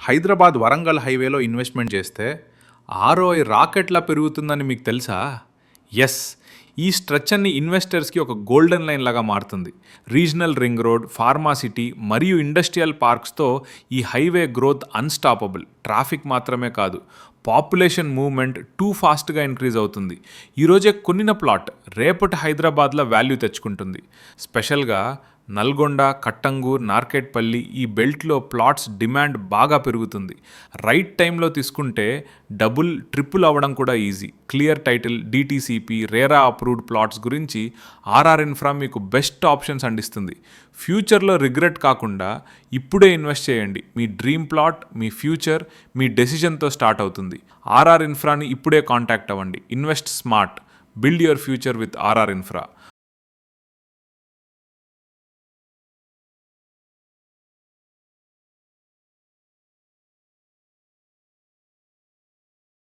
హైదరాబాద్ వరంగల్ హైవేలో ఇన్వెస్ట్మెంట్ చేస్తే ఆర్ఓఐ రాకెట్లా పెరుగుతుందని మీకు తెలుసా? ఎస్, ఈ స్ట్రెచ్ అన్ని ఇన్వెస్టర్స్కి ఒక గోల్డెన్ లైన్ లాగా మారుతుంది. Regional ring road, pharma city మరియు ఇండస్ట్రియల్ పార్క్స్తో ఈ హైవే గ్రోత్ అన్స్టాపబుల్. ట్రాఫిక్ మాత్రమే కాదు, పాపులేషన్ మూవ్మెంట్ టూ ఫాస్ట్గా ఇంక్రీజ్ అవుతుంది. ఈరోజే కొనిన ప్లాట్ రేపటి హైదరాబాద్లో వాల్యూ తెచ్చుకుంటుంది. స్పెషల్గా నల్గొండ, కట్టంగూర్, నార్కెట్పల్లి ఈ బెల్ట్లో ప్లాట్స్ డిమాండ్ బాగా పెరుగుతుంది. రైట్ టైంలో తీసుకుంటే డబుల్, ట్రిపుల్ అవ్వడం కూడా easy. Clear title, DTCP, RERA approved plots గురించి ఆర్ఆర్ ఇన్ఫ్రా మీకు బెస్ట్ ఆప్షన్స్ అందిస్తుంది. ఫ్యూచర్లో రిగ్రెట్ కాకుండా ఇప్పుడే ఇన్వెస్ట్ చేయండి. మీ డ్రీమ్ ప్లాట్, మీ ఫ్యూచర్ మీ డెసిషన్తో స్టార్ట్ అవుతుంది. ఆర్ఆర్ ఇన్ఫ్రాని ఇప్పుడే కాంటాక్ట్ అవ్వండి. Invest smart, build your future with RR infra.